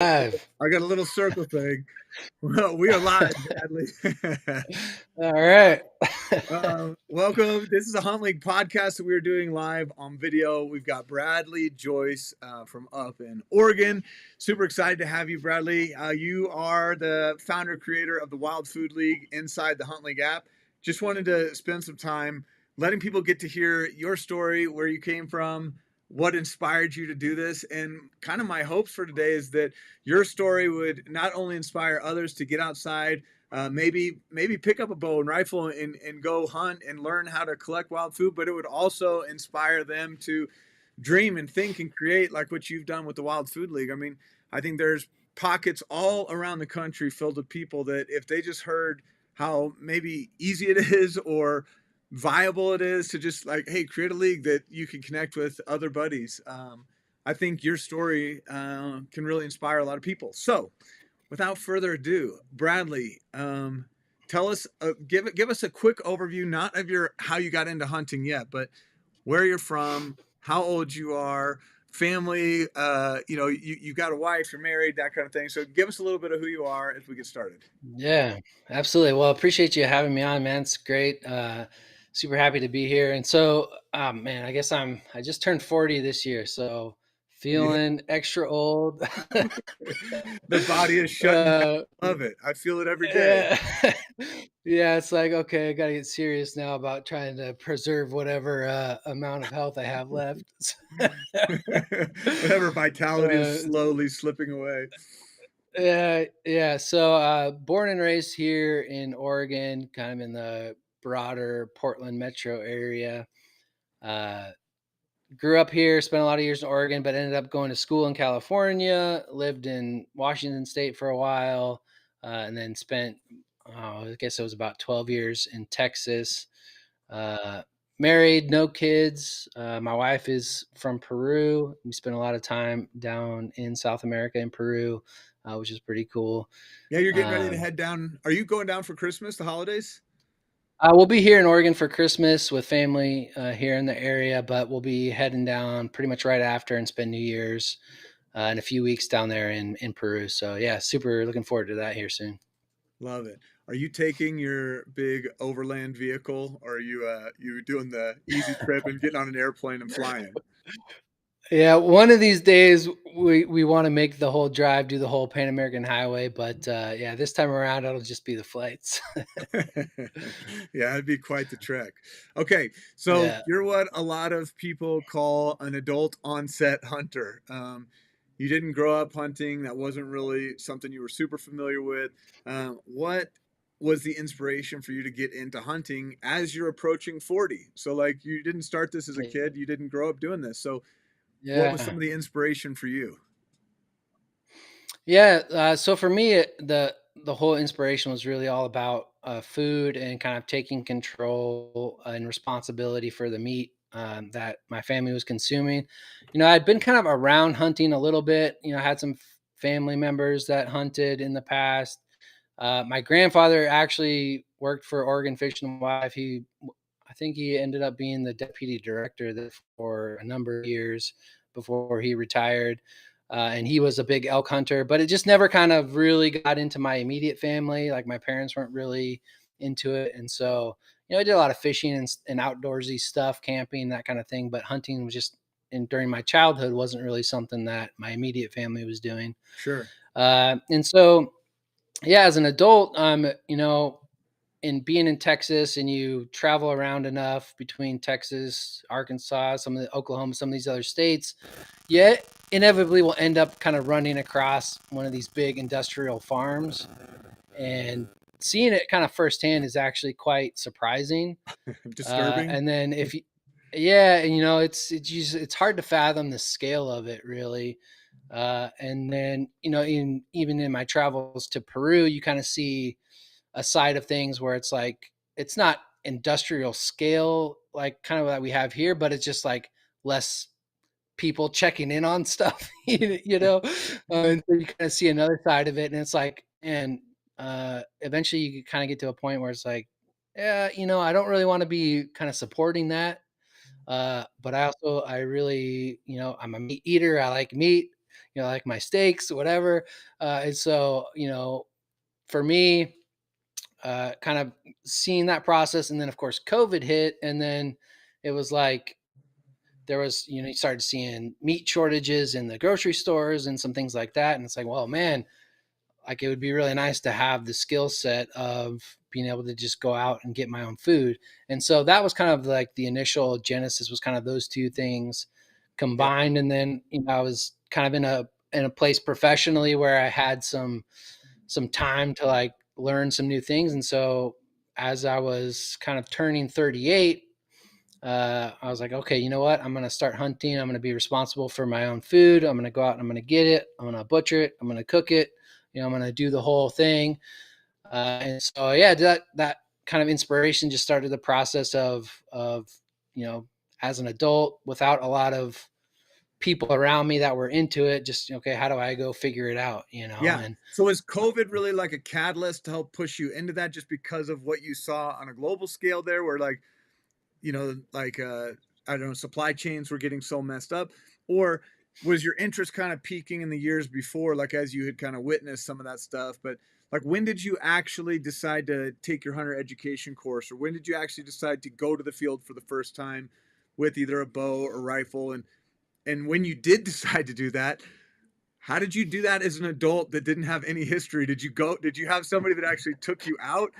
Live. I got a little circle thing. Well, we are live, Bradley. All right. Welcome. This is a HuntLeague podcast that we are doing live on video. We've got Bradley, Joyce from up in Oregon. Super excited to have you, Bradley. You are the founder, creator of the Wild Food League inside the HuntLeague app. Just wanted to spend some time letting people get to hear your story, where you came from, what inspired you to do this. And kind of my hopes for today is that your story would not only inspire others to get outside, maybe pick up a bow and rifle and go hunt and learn how to collect wild food, but it would also inspire them to dream and think and create like what you've done with the Wild Food League. I mean, I think there's pockets all around the country filled with people that if they just heard how maybe easy it is or viable it is to just like, hey, create a league that you can connect with other buddies. I think your story can really inspire a lot of people. So, without further ado, Bradley, tell us, give us a quick overview, not of your how you got into hunting yet, but where you're from, how old you are, family. You got a wife, you're married, that kind of thing. So, give us a little bit of who you are as we get started. Yeah, absolutely. Well, appreciate you having me on, man. It's great. Super happy to be here. And so, man, I just turned 40 this year, so Yeah, feeling extra old. the body is shutting down. uh, Love it. I feel it every day. yeah. Yeah, it's like, okay, I got to get serious now about trying to preserve whatever amount of health I have left. Whatever vitality is uh, slowly slipping away. yeah. So, born and raised here in Oregon, kind of in the broader Portland metro area. Uh, Grew up here, spent a lot of years in Oregon, but ended up going to school in California. Lived in Washington State for a while, and then spent, I guess it was about 12 years in Texas. Uh, Married, no kids. My wife is from Peru. We spent a lot of time down in South America in Peru, which is pretty cool. Yeah, you're getting ready to Um, head down. Are you going down for Christmas, the holidays? we'll be here in Oregon for Christmas with family here in the area, but we'll be heading down pretty much right after and spend New Year's in a few weeks down there in Peru. So yeah, super looking forward to that here soon. Love it. Are you taking your big overland vehicle, or are you doing the easy trip and getting on an airplane and flying? Yeah, one of these days we want to make the whole drive, do the whole Pan American Highway, but yeah, this time around it'll just be the flights. Yeah, it'd be quite the trek. Okay, so Yeah. you're what a lot of people call an adult onset hunter. You didn't grow up hunting. That wasn't really something you were super familiar with. What was the inspiration for you to get into hunting as you're approaching 40? So, like, you didn't start this as a kid. You didn't grow up doing this. So, what was some Yeah. of the inspiration for you? Yeah, so for me, the whole inspiration was really all about food and kind of taking control and responsibility for the meat that my family was consuming. I'd been kind of around hunting a little bit. I had some family members that hunted in the past. My grandfather actually worked for Oregon Fish and Wildlife. I think he ended up being the deputy director there for a number of years before he retired. And he was a big elk hunter, but it just never kind of really got into my immediate family. Like my parents weren't really into it. And so, I did a lot of fishing and outdoorsy stuff, camping, that kind of thing. But hunting was just, and during my childhood, wasn't really something that my immediate family was doing. Sure. And so, yeah, as an adult, in being in Texas and you travel around enough between Texas, Arkansas, some of the Oklahoma, some of these other states, yet inevitably will end up kind of running across one of these big industrial farms, and seeing it kind of firsthand is actually quite surprising. Disturbing. And then if you, yeah, and it's hard to fathom the scale of it really. And then even in my travels to Peru, you kind of see a side of things where it's like it's not industrial scale like kind of that we have here, but it's just like less people checking in on stuff, and so you kind of see another side of it, and it's like, and eventually you kind of get to a point where it's like, yeah, I don't really want to be kind of supporting that, but I really, I'm a meat eater. I like meat. like my steaks, whatever. And so, for me, kind of seeing that process, and then of course COVID hit, and then it was like there was, you started seeing meat shortages in the grocery stores and some things like that, and it's like, well, man, like it would be really nice to have the skill set of being able to just go out and get my own food. And so that was kind of like the initial genesis, was kind of those two things Yeah. combined. And then, I was kind of in a place professionally where I had some time to like learn some new things. And so as I was kind of turning 38, I was like, okay, you know what? I'm going to start hunting. I'm going to be responsible for my own food. I'm going to go out and I'm going to get it. I'm going to butcher it. I'm going to cook it. I'm going to do the whole thing. And so, yeah, that kind of inspiration just started the process of, as an adult without a lot of people around me that were into it, just, okay, how do I go figure it out? Yeah. And So is COVID really like a catalyst to help push you into that just because of what you saw on a global scale there where like, like I don't know, supply chains were getting so messed up? Or was your interest kind of peaking in the years before, like as you had kind of witnessed some of that stuff? But like when did you actually decide to take your hunter education course? Or when did you actually decide to go to the field for the first time with either a bow or rifle? And when you did decide to do that, how did you do that as an adult that didn't have any history? Did you have somebody that actually took you out?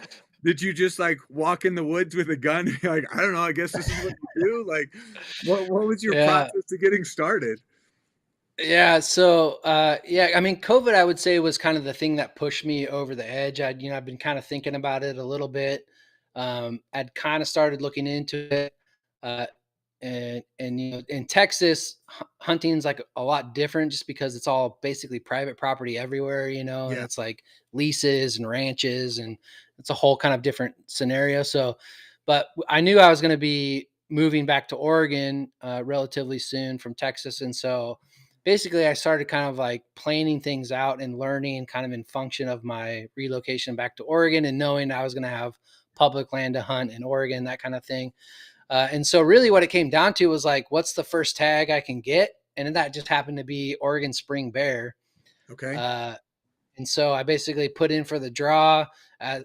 Did you just like walk in the woods with a gun? Like, I don't know, I guess this is what you do. Like, what was your yeah, process to getting started? yeah. So, yeah, I mean, COVID, I would say, was kind of the thing that pushed me over the edge. I've been kind of thinking about it a little bit. I'd kind of started looking into it. Uh, and in Texas, hunting's like a lot different just because it's all basically private property everywhere, and Yeah. it's like leases and ranches, and it's a whole kind of different scenario. So, but I knew I was going to be moving back to Oregon relatively soon from Texas, and so basically I started kind of like planning things out and learning kind of in function of my relocation back to Oregon, and knowing I was going to have public land to hunt in Oregon, that kind of thing. And so really what it came down to was like, what's the first tag I can get? And that just happened to be Oregon spring bear. Okay. Uh, and so I basically put in for the draw. I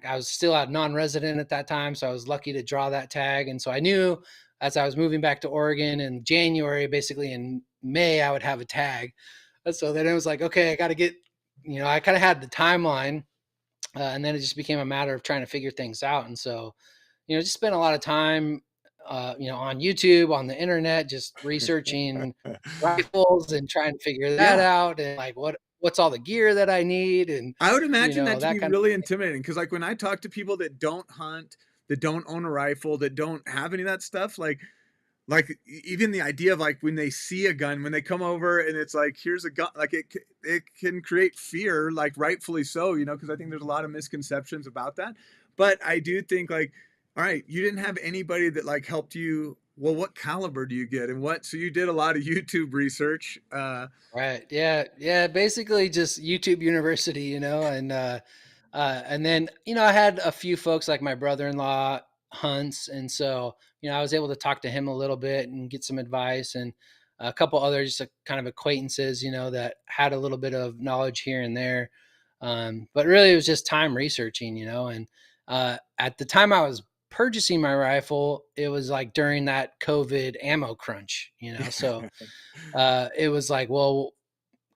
was still a non-resident at that time, so I was lucky to draw that tag. And so I knew as I was moving back to Oregon in January, basically in May, I would have a tag. And so then it was like, okay, I got to get, I kind of had the timeline, and then it just became a matter of trying to figure things out. And so, just spent a lot of time, on YouTube, on the internet, just researching rifles and trying to figure that Yeah. out, and like what's all the gear that I need, and I would imagine that to that be kind of really thing. intimidating because, like, when I talk to people that don't hunt, that don't own a rifle, that don't have any of that stuff, like even the idea of like when they see a gun, when they come over and it's like, here's a gun, like it can create fear, like rightfully so, because I think there's a lot of misconceptions about that. But I do think like, all right, you didn't have anybody that like helped you. Well, what caliber do you get, and what? So you did a lot of YouTube research. Right. Yeah. Yeah. Basically just YouTube University, and then, I had a few folks like my brother-in-law hunts. And so, I was able to talk to him a little bit and get some advice, and a couple other just kind of acquaintances, that had a little bit of knowledge here and there. But really it was just time researching, and at the time I was purchasing my rifle, it was like during that COVID ammo crunch, so it was like, well,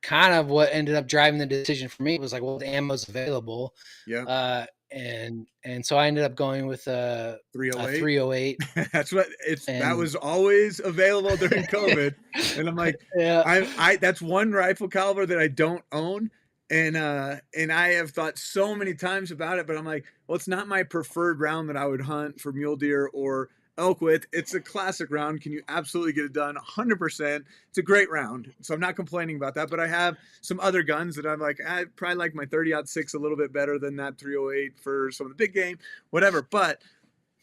kind of what ended up driving the decision for me was like, well, the ammo's available. Yeah, And so I ended up going with a 308. 308. That's what it's that And was always available during COVID, and I'm like, yeah, I that's one rifle caliber that I don't own, and I have thought so many times about it, but I'm like, well, it's not my preferred round that I would hunt for mule deer or elk with. It's a classic round. Can you absolutely get it done? 100%. It's a great round, so I'm not complaining about that. But I have some other guns that I'm like, I probably like my 30-06 a little bit better than that 308 for some of the big game, whatever. But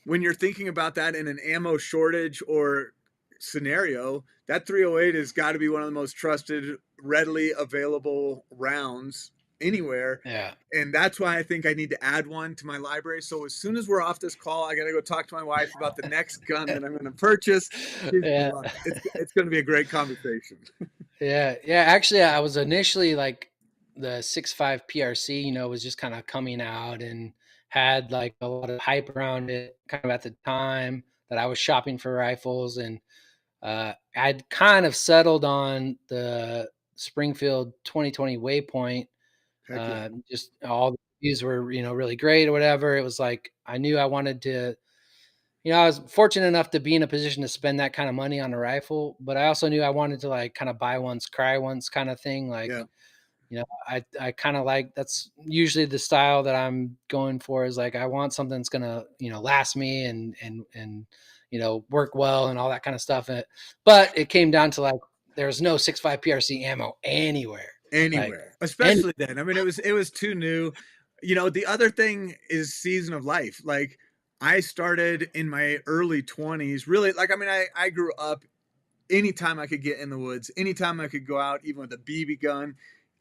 when you're thinking about that in an ammo shortage or scenario, that 308 has got to be one of the most trusted, readily available rounds anywhere. yeah. And that's why I think I need to add one to my library. So as soon as we're off this call, I got to go talk to my wife about the next gun that I'm going to purchase. Yeah. It's going to be a great conversation. Yeah, yeah, actually, I was initially, like, the 6.5 PRC, was just kinda coming out and had, like, a lot of hype around it kind of at the time that I was shopping for rifles, and, I'd kind of settled on the Springfield 2020 Waypoint, Heck yeah. just all the reviews were, really great or whatever. It was like, I knew I wanted to. I was fortunate enough to be in a position to spend that kind of money on a rifle, but I also knew I wanted to, like, kind of buy once, cry once kind of thing. Like, Yeah. I kind of like, that's usually the style that I'm going for, is like, I want something that's gonna, last me and work well and all that kind of stuff. But it came down to, like, there's no 6.5 PRC ammo anywhere. Like, Anywhere, and especially then. I mean, it was too new. The other thing is season of life. Like, I started in my early 20s, really, like, I mean, I grew up anytime I could get in the woods, anytime I could go out, even with a BB gun,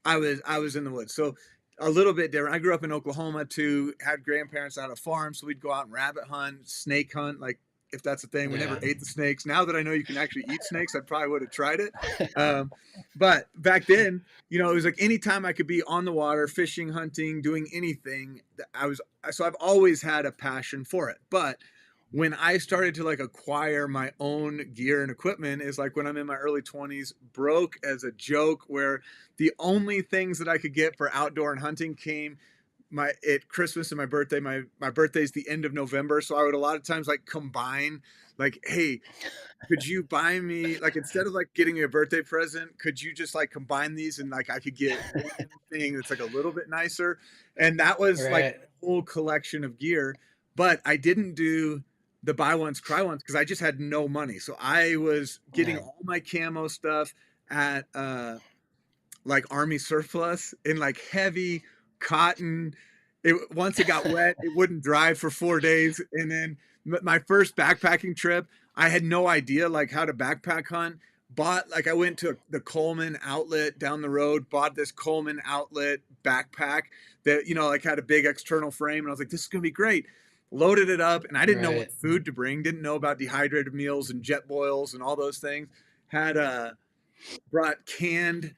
I was in the woods. So a little bit different. I grew up in Oklahoma too, had grandparents out of farms, so we'd go out and rabbit hunt, snake hunt, like, if that's a thing. We never yeah, ate the snakes. Now that I know you can actually eat snakes, I probably would have tried it. Um, but back then, it was like anytime I could be on the water, fishing, hunting, doing anything, I was so I've always had a passion for it. But when I started to, like, acquire my own gear and equipment is like when I'm in my early 20s, broke as a joke, where the only things that I could get for outdoor and hunting came my at Christmas and my birthday. My birthday's the end of November, so I would a lot of times, like, combine, like, hey, could you buy me, like, instead of, like, getting me a birthday present, could you just, like, combine these, and, like, I could get one thing that's, like, a little bit nicer? And that was, like, right, a whole collection of gear, but I didn't do the buy once, cry once, because I just had no money. So I was getting yeah, all my camo stuff at, like, army surplus in, like, heavy cotton. Once it got wet, it wouldn't dry for 4 days, and then my first backpacking trip, I had no idea, like, how to backpack hunt. I went to the Coleman outlet down the road, bought this Coleman outlet backpack that, like, had a big external frame, and I was like, "This is gonna be great." Loaded it up, and I didn't know what right, food to bring, didn't know about dehydrated meals and jet boils and all those things. Had, brought canned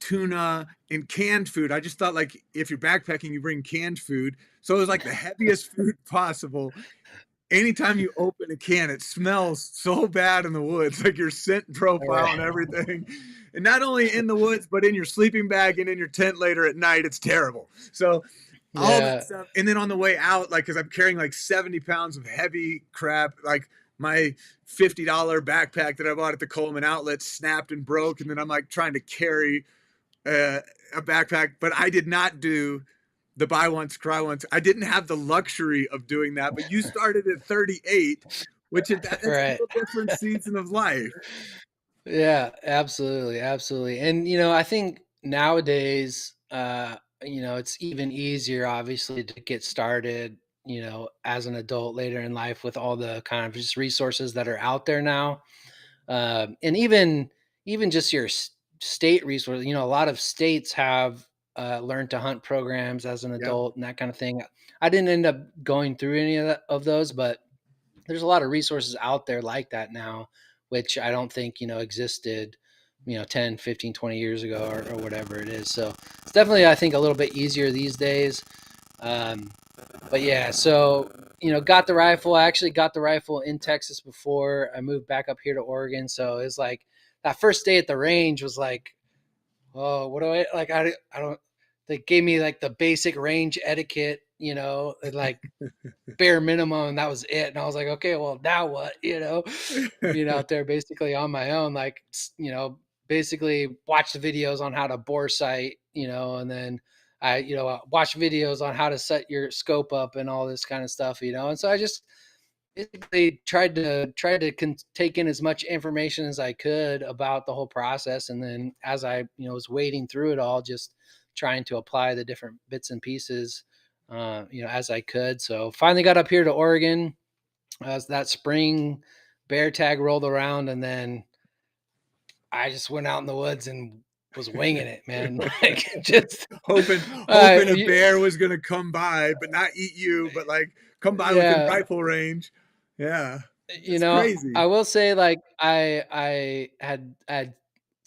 tuna and canned food. I just thought, like, if you're backpacking, you bring canned food. So it was like the heaviest food possible. Anytime you open a can, it smells so bad in the woods, like your scent profile and right, everything. And not only in the woods, but in your sleeping bag and in your tent later at night, it's terrible. So all that yeah, stuff. And then on the way out, like, because I'm carrying like 70 pounds of heavy crap, like my $50 backpack that I bought at the Coleman outlet snapped and broke. And then I'm like trying to carry uh, a backpack, but I did not do the buy once, cry once. I didn't have the luxury of doing that. But you started at 38, which is that's a right. whole different season of life. Yeah, absolutely, absolutely. And I think nowadays, it's even easier, obviously, to get started, as an adult later in life, with all the kind of just resources that are out there now. And even just your state resources. A lot of states have learn to hunt programs as an Yep. adult and that kind of thing. I didn't end up going through any of those, but there's a lot of resources out there like that now, which I don't think, existed, 10, 15, 20 years ago, or whatever it is. So it's definitely, I think, a little bit easier these days. Um, but yeah, so, got the rifle. I actually got the rifle in Texas before I moved back up here to Oregon. So it's like that first day at the range was like, oh, what do I like? I don't, they gave me like the basic range etiquette, and like bare minimum, and that was it. And I was like, okay, well, now what? Being out there basically on my own, like, basically watch the videos on how to bore sight, and then I, watch videos on how to set your scope up and all this kind of stuff, and so I just basically tried to take in as much information as I could about the whole process, and then as I was wading through it all, just trying to apply the different bits and pieces, as I could. So finally got up here to Oregon as that spring bear tag rolled around, and then I just went out in the woods and was winging it, man. Like, just hoping uh, hoping a y- bear was gonna come by, but not eat you, but like come by within yeah. rifle range. Yeah, You that's know, crazy. I will say, like, I had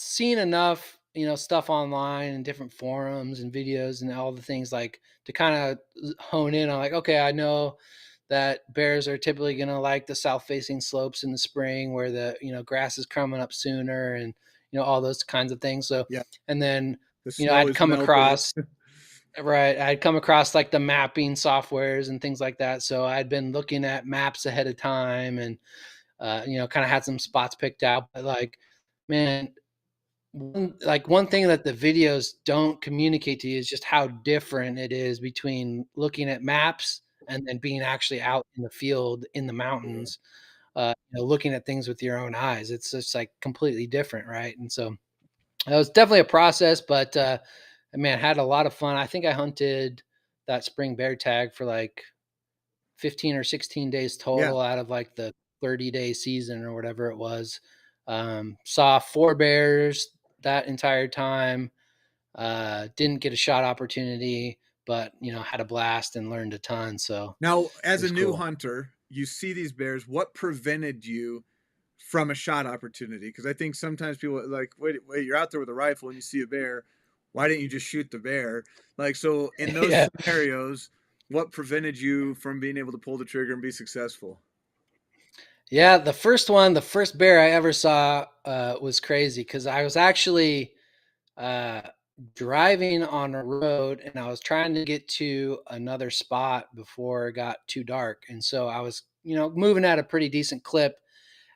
seen enough, stuff online and different forums and videos and all the things like to kind of hone in on like, okay, I know that bears are typically going to like the south facing slopes in the spring where the, grass is coming up sooner and, all those kinds of things. So, Yeah. and then, The snow I'd is come melted. across, right. I'd come across like the mapping softwares and things like that. So I'd been looking at maps ahead of time and, kind of had some spots picked out. But like, man, one thing that the videos don't communicate to you is just how different it is between looking at maps and then being actually out in the field in the Yeah. mountains, looking at things with your own eyes. It's just like completely different, right? And so it was definitely a process, but man, had a lot of fun. I think I hunted that spring bear tag for like 15 or 16 days Yeah. total out of like the 30-day season or whatever it was. Saw 4 bears that entire time. Didn't get a shot opportunity, but had a blast and learned a ton. So Now, it as a was new cool. hunter, you see these bears. What prevented you from a shot opportunity? Because I think sometimes people are like, wait, you're out there with a rifle and you see a bear. Why didn't you just shoot the bear? Like, so in those Yeah. scenarios, what prevented you from being able to pull the trigger and be successful? Yeah. The first bear I ever saw was crazy because I was actually uh, driving on a road and I was trying to get to another spot before it got too dark. And so I was, moving at a pretty decent clip.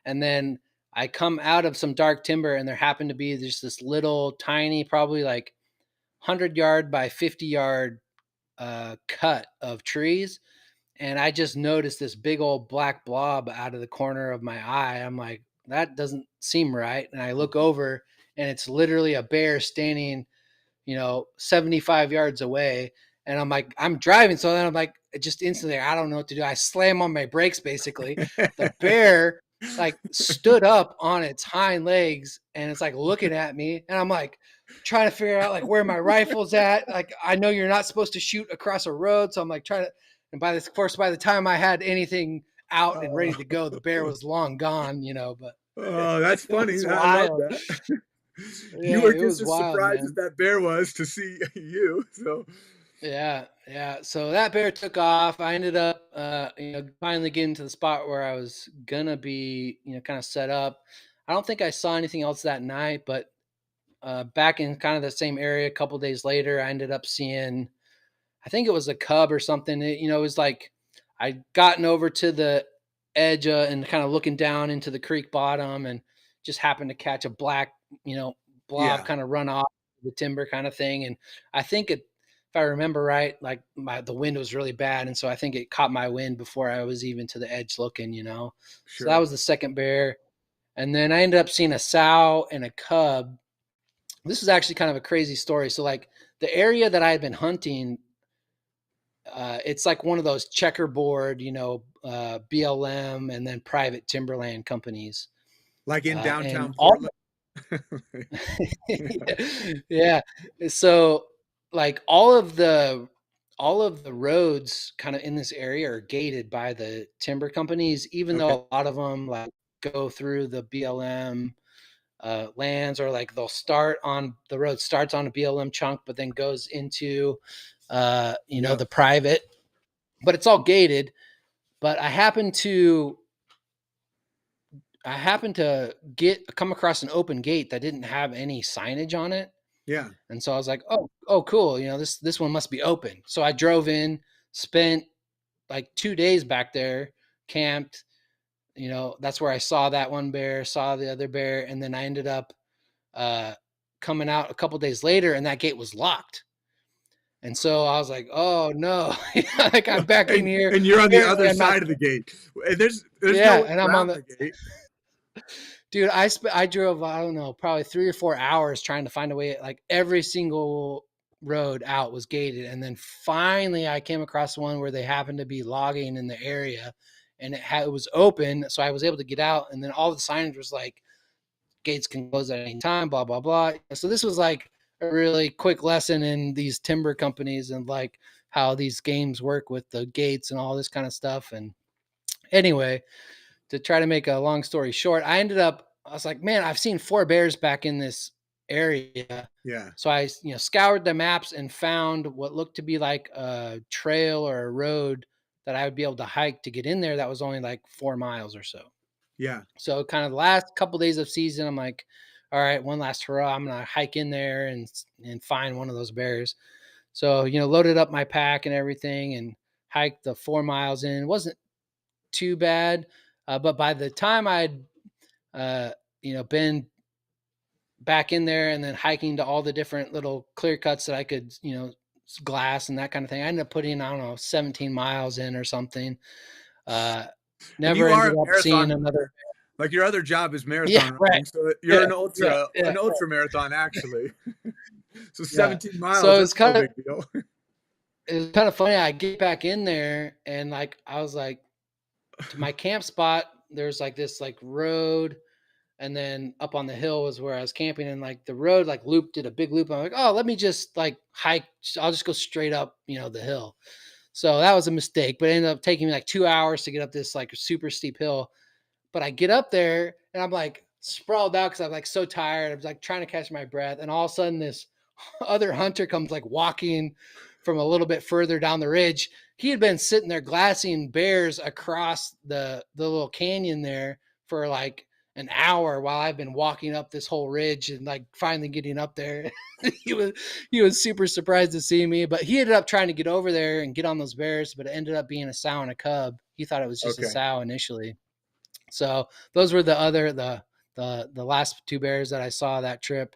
And then I come out of some dark timber and there happened to be just this little tiny, probably like 100-yard by 50-yard cut of trees. And I just noticed this big old black blob out of the corner of my eye. I'm like, that doesn't seem right. And I look over and it's literally a bear standing 75 yards away. And I'm like, I'm driving. So then I'm like, just instantly, I don't know what to do. I slam on my brakes basically. The bear like stood up on its hind legs and it's like looking at me. And I'm like, trying to figure out like where my rifle's at. Like, I know you're not supposed to shoot across a road. So I'm like, trying to, and by this, of course, by the time I had anything out and ready Oh, to go, the bear was long gone, but oh, that's it funny. was I love wild. that. You Yeah, were it just was as wild, surprised as man. that bear was to see you. So, Yeah, yeah. So that bear took off. I ended up, finally getting to the spot where I was gonna be, kind of set up. I don't think I saw anything else that night, but back in kind of the same area, a couple days later, I ended up seeing. I think it was a cub or something. It was like I'd gotten over to the edge and kind of looking down into the creek bottom, and just happened to catch a black, blob yeah, kind of run off the timber kind of thing. And I think it, if I remember right, like the wind was really bad, and so I think it caught my wind before I was even to the edge looking. So that sure. was the second bear, and then I ended up seeing a sow and a cub. This is actually kind of a crazy story. So like the area that I had been hunting, it's like one of those checkerboard, BLM and then private timberland companies. Like in And downtown all Portland. yeah. So like all of the roads kind of in this area are gated by the timber companies, even Okay. though a lot of them like go through the BLM lands, or like they'll start on the road starts on a BLM chunk, but then goes into Yeah. the private, but it's all gated. But I happened to get come across an open gate that didn't have any signage on it. Yeah. And so I was like, oh cool, this one must be open. So I drove in, spent like 2 days back there, camped, that's where I saw that one bear, saw the other bear, and then I ended up uh coming out a couple days later and that gate was locked. And so I was like, oh no, like I'm back in here. And you're on the Apparently other I'm not. side of the gate. And there's no Yeah, way and I'm on around the. the gate. Dude, I drove, I don't know, probably 3 or 4 hours trying to find a way. Like every single road out was gated, and then finally I came across one where they happened to be logging in the area, and it was open, so I was able to get out. And then all the signage was like, gates can close at any time, blah blah blah. So this was like a really quick lesson in these timber companies and like how these games work with the gates and all this kind of stuff. And anyway, to try to make a long story short, I was like, man, I've seen 4 bears back in this area. Yeah. So I, scoured the maps and found what looked to be like a trail or a road that I would be able to hike to get in there. That was only like 4 miles or so. Yeah. So kind of the last couple days of season, I'm like, all right, one last hurrah. I'm gonna hike in there and find one of those bears. So loaded up my pack and everything and hiked the 4 miles in. It wasn't too bad, but by the time I'd been back in there and then hiking to all the different little clear cuts that I could, glass and that kind of thing, I ended up putting, I don't know, 17 miles in or something. Uh, And Never you are ended a up seeing marathon another. runner. Like your other job is Yeah, marathon right. running, so you're Yeah, yeah, yeah, an ultra marathon actually. So yeah. 17 So miles, it's that's no kind of big deal. it's kind of funny. I get back in there and like I was like to my camp spot. There's like this like road, and then up on the hill was where I was camping, and like the road like loop did a big loop. I'm like, oh, let me just like hike. I'll just go straight up, the hill. So that was a mistake, but it ended up taking me like 2 hours to get up this like super steep hill. But I get up there and I'm like sprawled out because I'm like so tired. I was like trying to catch my breath, and all of a sudden this other hunter comes like walking from a little bit further down the ridge. He had been sitting there glassing bears across the little canyon there for like an hour while I've been walking up this whole ridge and like finally getting up there. he was he was super surprised to see me, but he ended up trying to get over there and get on those bears, but it ended up being a sow and a cub. He thought it was just a Okay. sow initially. So those were the last two bears that I saw that trip.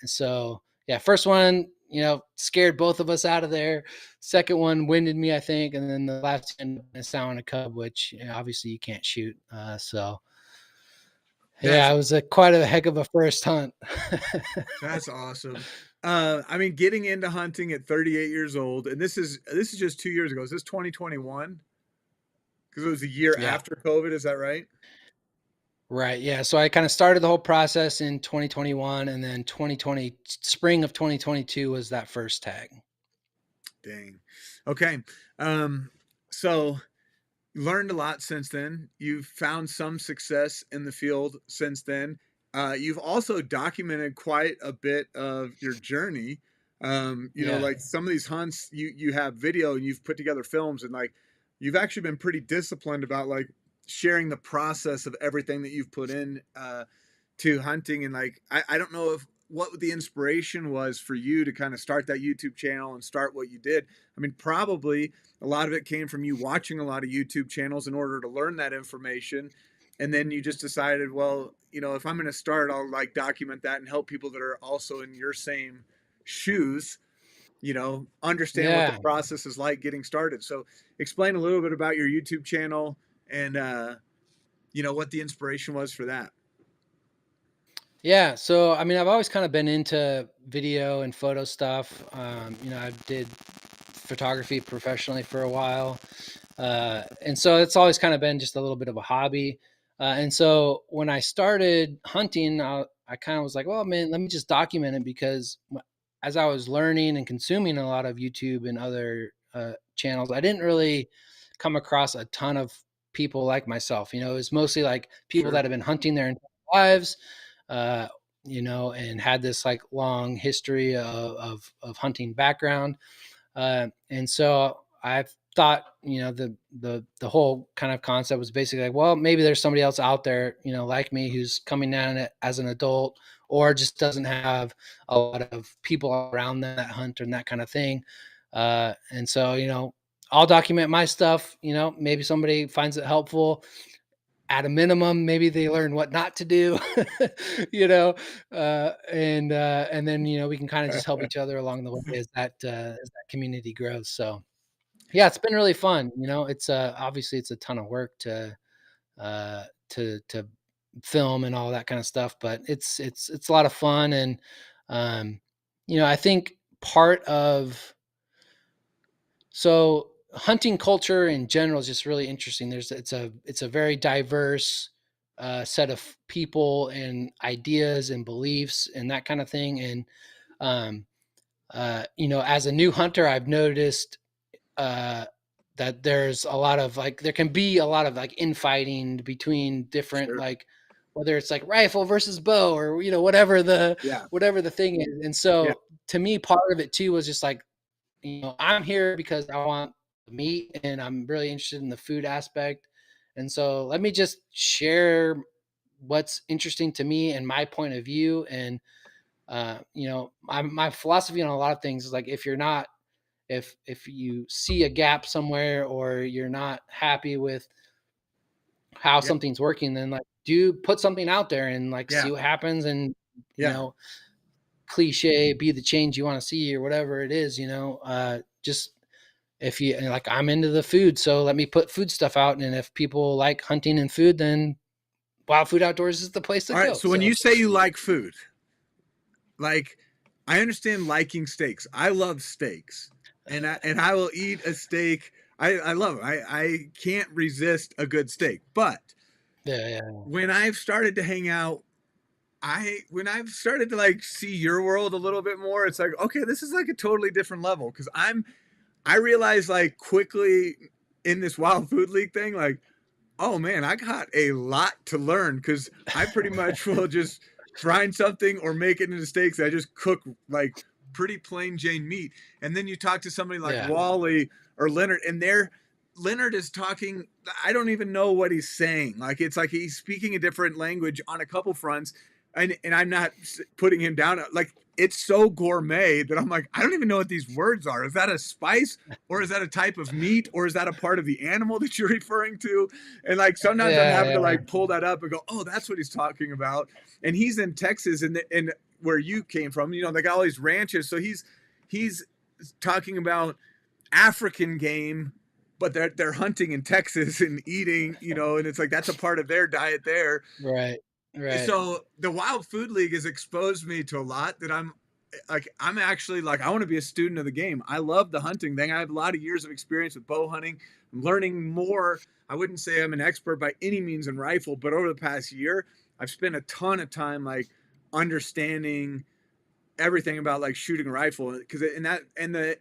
So yeah, first one, scared both of us out of there. Second one winded me, I think, and then the last one, a sow and a cub, which obviously you can't shoot. So That's yeah, it was a quite a heck of a first hunt. that's awesome. I mean, getting into hunting at 38 years old, and this is just 2 years ago. Is this 2021? Because it was a year Yeah. after COVID. Is that right? Right. Yeah. So I kind of started the whole process in 2021, and then 2020, spring of 2022 was that first tag. Dang. Okay. Um, so you learned a lot since then. You've found some success in the field since then. You've also documented quite a bit of your journey. Yeah. Like some of these hunts, you have video and you've put together films, and like you've actually been pretty disciplined about like sharing the process of everything that you've put in to hunting. And like I don't know if what the inspiration was for you to kind of start that YouTube channel and start what you did. I mean, probably a lot of it came from you watching a lot of YouTube channels in order to learn that information. And then you just decided, well, if I'm going to start, I'll like document that and help people that are also in your same shoes, understand what the Yeah. process is like getting started. So explain a little bit about your YouTube channel and, what the inspiration was for that. Yeah, so I mean, I've always kind of been into video and photo stuff. I did photography professionally for a while, and so it's always kind of been just a little bit of a hobby. And so when I started hunting, I kind of was like, well, man, let me just document it because as I was learning and consuming a lot of YouTube and other channels, I didn't really come across a ton of people like myself. It was mostly like people Sure. that have been hunting their entire lives, uh, and had this like long history of hunting background. And so I thought, the whole kind of concept was basically like, well, maybe there's somebody else out there, like me, who's coming down it as an adult, or just doesn't have a lot of people around them that hunt and that kind of thing. And so, I'll document my stuff. Maybe somebody finds it helpful. At a minimum, maybe they learn what not to do, you know, and then we can kind of just help each other along the way as that community grows. So yeah, it's been really fun. It's obviously it's a ton of work to film and all that kind of stuff, but it's a lot of fun. And um, I think part of so hunting culture in general is just really interesting. It's a very diverse set of people and ideas and beliefs and that kind of thing. And um, as a new hunter, I've noticed uh, that there can be a lot of like infighting between different Sure. like whether it's like rifle versus bow or whatever the Yeah. thing is. And Yeah. so to me, part of it too was just like, I'm here because I want meat and I'm really interested in the food aspect. And so let me just share what's interesting to me and my point of view. And my philosophy on a lot of things is like, if you're not if you see a gap somewhere or you're not happy with how Yeah. something's working, then like do put something out there and like Yeah. see what happens. And you Yeah. know cliche, be the change you want to see or whatever it is. Just if you and like, I'm into the food, so let me put food stuff out. And if people like hunting and food, then Wild Food Outdoors is the place to All right. go. So when So you say you like food, like I understand liking steaks. I love steaks, and I will eat a steak. I love it. I can't resist a good steak. But yeah, yeah, when I've started to hang out, when I've started to like see your world a little bit more, it's like, okay, this is like a totally different level. Because I realized like quickly in this Wild Food League thing, like, oh man, I got a lot to learn because I pretty much will just grind something or make it into steaks. I just cook like pretty plain Jane meat. And then you talk to somebody like yeah, Wally or Leonard, and Leonard is talking. I don't even know what he's saying. Like it's like he's speaking a different language on a couple fronts, and I'm not putting him down. Like it's so gourmet that I'm like, I don't even know what these words are. Is that a spice? Or is that a type of meat? Or is that a part of the animal that you're referring to? And like sometimes I'm having to yeah, like pull that up and go, oh, that's what he's talking about. And he's in Texas and where you came from, they got all these ranches. So he's talking about African game, but they're hunting in Texas and eating, and it's like that's a part of their diet there. right, right, So the Wild Food League has exposed me to a lot that I'm actually like I want to be a student of the game. I love the hunting thing. I have a lot of years of experience with bow hunting. I'm learning more. I wouldn't say I'm an expert by any means in rifle, but over the past year, I've spent a ton of time like understanding everything about like shooting a rifle because the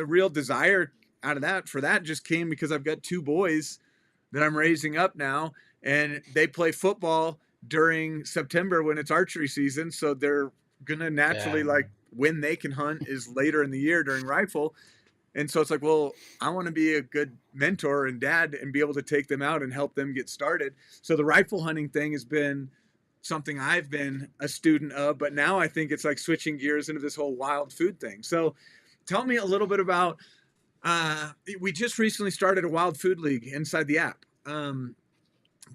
real desire out of that for that just came because I've got two boys that I'm raising up now, and they play football during September when it's archery season. So they're gonna naturally yeah, like when they can hunt is later in the year during rifle. And so it's like, well, I want to be a good mentor and dad and be able to take them out and help them get started. So the rifle hunting thing has been something I've been a student of, but now I think it's like switching gears into this whole wild food thing. So tell me a little bit about we just recently started a Wild Food League inside the app.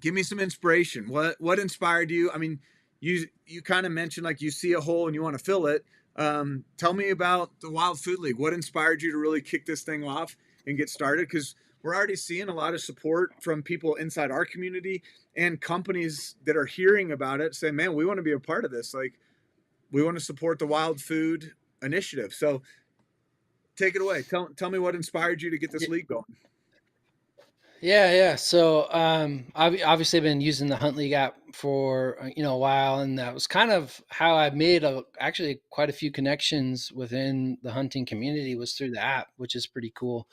Give me some inspiration. What inspired you? I mean, you kind of mentioned like you see a hole and you want to fill it. Tell me about the Wild Food League. What inspired you to really kick this thing off and get started? Because we're already seeing a lot of support from people inside our community and companies that are hearing about it, saying, "Man, we want to be a part of this. Like, we want to support the Wild Food Initiative." So, take it away. Tell me what inspired you to get this league going. yeah, yeah. So I've obviously been using the HuntLeague app for a while, and that was kind of how I made actually quite a few connections within the hunting community was through the app, which is pretty cool.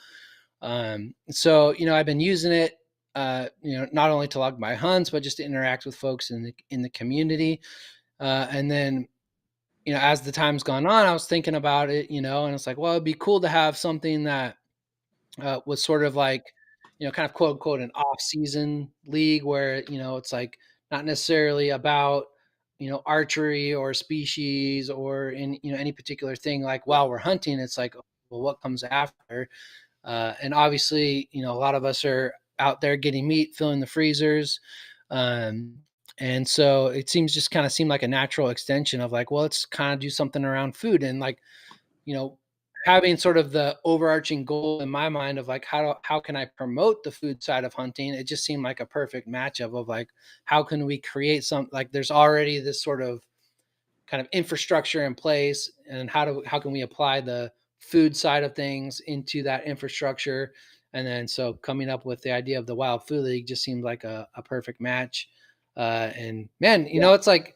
So I've been using it, not only to log my hunts, but just to interact with folks in the community. And then as the time's gone on, I was thinking about it, and it's like, well, it'd be cool to have something that was sort of like, kind of quote unquote an off season league where, it's like not necessarily about, archery or species or in, any particular thing. Like while we're hunting, it's like, well, what comes after? And obviously, a lot of us are out there getting meat, filling the freezers. Um, and so it just kind of seemed like a natural extension of like, well, let's kind of do something around food. And like, you know, having sort of the overarching goal in my mind of like how can I promote the food side of hunting? It just seemed like a perfect matchup of like how can we create like there's already this sort of kind of infrastructure in place, and how can we apply the food side of things into that infrastructure. And then so coming up with the idea of the Wild Food League just seemed like a perfect match. And man, Yeah. it's like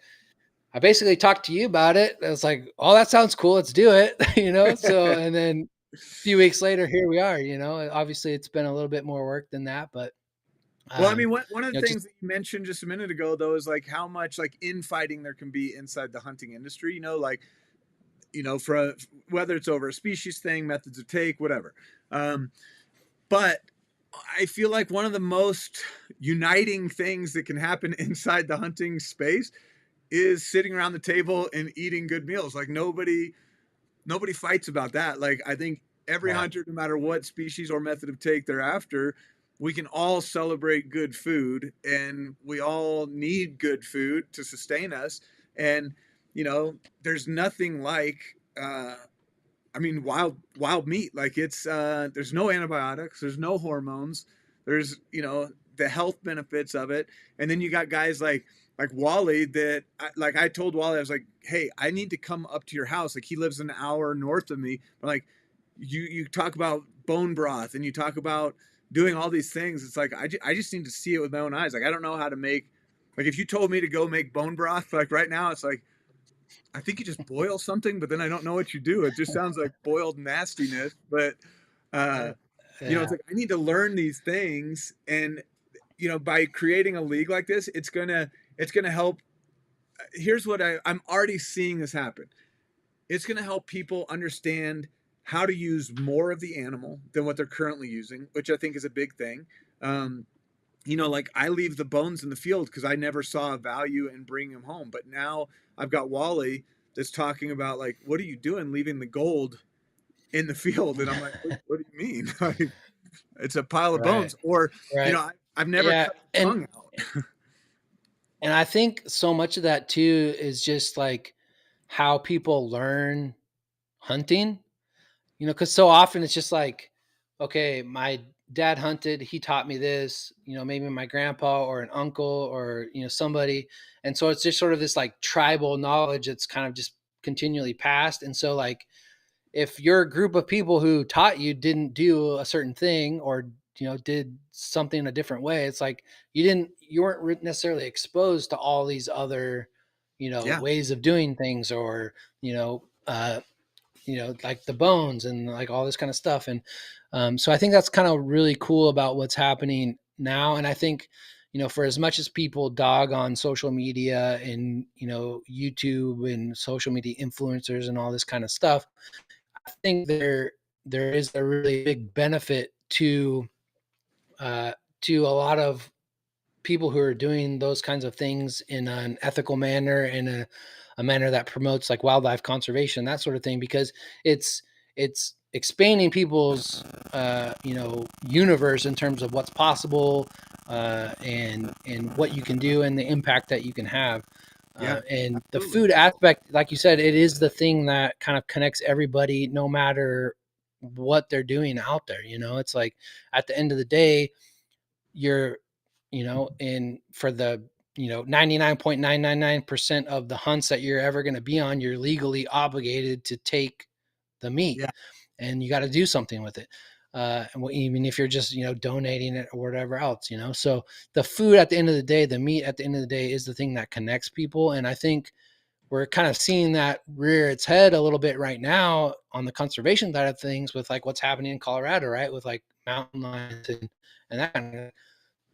I basically talked to you about it. I was like, "Oh, that sounds cool. Let's do it." So and then a few weeks later, here we are. Obviously it's been a little bit more work than that, but Well, I mean, Um, one of the just things that you mentioned just a minute ago, though, is like how much like infighting there can be inside the hunting industry. Like for whether it's over a species thing, methods of take, whatever. Um, but I feel like one of the most uniting things that can happen inside the hunting space is sitting around the table and eating good meals. Like nobody fights about that. Like I think every right, hunter, no matter what species or method of take they're after, we can all celebrate good food, and we all need good food to sustain us. And there's nothing like I mean, wild meat. Like there's no antibiotics, there's no hormones, there's the health benefits of it, and then you got guys like Wally that like I told Wally I was like, hey, I need to come up to your house. Like he lives an hour north of me, but like you talk about bone broth and you talk about doing all these things. It's like I just need to see it with my own eyes. Like I don't know how to make. Like if you told me to go make bone broth, like right now, it's like I think you just boil something, but then I don't know what you do. It just sounds like boiled nastiness. But uh, uh, it's yeah, like I need to learn these things, and by creating a league like this, it's gonna help. Here's what I'm already seeing this happen. It's gonna help people understand how to use more of the animal than what they're currently using, which I think is a big thing. Um, like I leave the bones in the field because I never saw a value in bringing them home. But now I've got Wally that's talking about like, what are you doing leaving the gold in the field? And I'm like, what do you mean? Like, it's a pile of right, bones. Or, right, I've never yeah, cut the tongue out. and I think so much of that too is just like how people learn hunting. Because so often it's just like, okay, my dad hunted, he taught me this, maybe my grandpa or an uncle or, somebody. And so it's just sort of this like tribal knowledge that's kind of just continually passed. And so, like, if your group of people who taught you didn't do a certain thing or, did something a different way, it's like you weren't necessarily exposed to all these other, Yeah, ways of doing things or, like the bones and like all this kind of stuff. And so I think that's kind of really cool about what's happening now. And I think, for as much as people dog on social media and, YouTube and social media influencers and all this kind of stuff, I think there is a really big benefit uh, to a lot of people who are doing those kinds of things in an ethical manner, in a manner that promotes like wildlife conservation, that sort of thing, because it's expanding people's universe in terms of what's possible, and what you can do and the impact that you can have. yeah, And the absolutely. food aspect, like you said, it is the thing that kind of connects everybody, no matter what they're doing out there. It's like at the end of the day, you're in for the 99.999% of the hunts that you're ever going to be on, you're legally obligated to take the meat, Yeah, and you got to do something with it, and even if you're just donating it or whatever else. So the food at the end of the day, the meat at the end of the day, is the thing that connects people. And I think we're kind of seeing that rear its head a little bit right now on the conservation side of things, with like what's happening in Colorado, right, with like mountain lions and that kind of.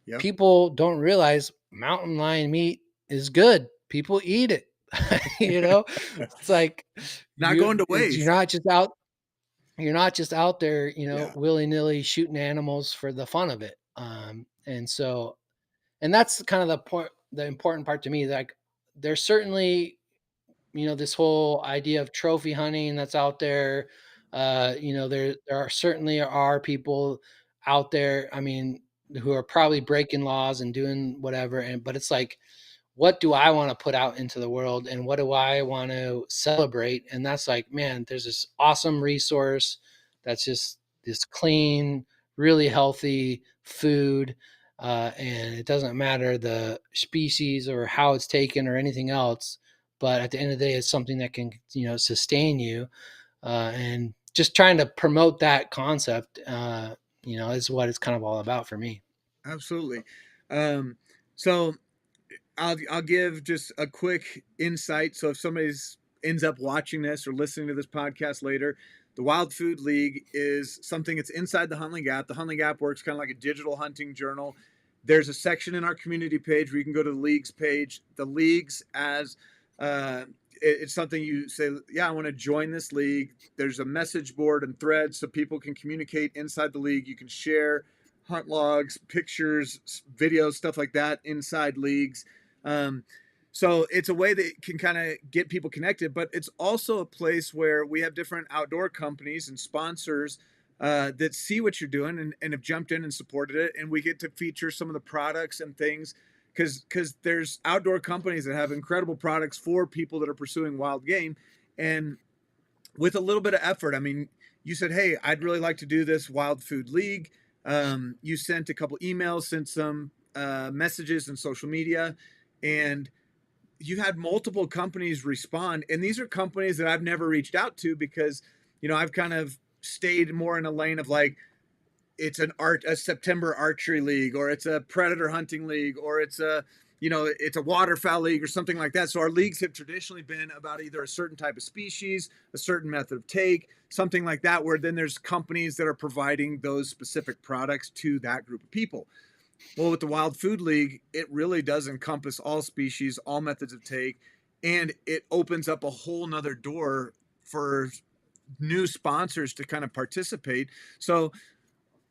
yep. People don't realize mountain lion meat is good. People eat it. you know, it's like Not going to you're waste. not just out. You're not just out there, Yeah, willy nilly shooting animals for the fun of it. And so, and that's kind of the point, the important part to me. Like, there's certainly, this whole idea of trophy hunting that's out there. There are certainly are people out there, I mean, who are probably breaking laws and doing whatever. And but it's like, what do I want to put out into the world, and what do I want to celebrate? And that's like, man, there's this awesome resource that's just this clean, really healthy food. And it doesn't matter the species or how it's taken or anything else. But at the end of the day, it's something that can, sustain you. And just trying to promote that concept, is what it's kind of all about for me. absolutely. So I'll give just a quick insight. So if somebody's ends up watching this or listening to this podcast later, the Wild Food League is something that's inside the HuntLeague app. The HuntLeague app works kind of like a digital hunting journal. There's a section in our community page where you can go to the leagues page. The leagues as it's something you say, yeah, I want to join this league. There's a message board and threads so people can communicate inside the league. You can share hunt logs, pictures, videos, stuff like that inside leagues. Um, so it's a way that can kind of get people connected, but it's also a place where we have different outdoor companies and sponsors that see what you're doing and have jumped in and supported it. And we get to feature some of the products and things because there's outdoor companies that have incredible products for people that are pursuing wild game. And with a little bit of effort, I mean, you said, hey, I'd really like to do this Wild Food League. You sent a couple emails, sent some messages and social media, and you had multiple companies respond. And these are companies that I've never reached out to because, I've kind of stayed more in a lane of like, it's a September archery league, or it's a predator hunting league, or it's a waterfowl league or something like that. So our leagues have traditionally been about either a certain type of species, a certain method of take, something like that, where then there's companies that are providing those specific products to that group of people. Well, with the Wild Food League, it really does encompass all species, all methods of take, and it opens up a whole nother door for new sponsors to kind of participate. So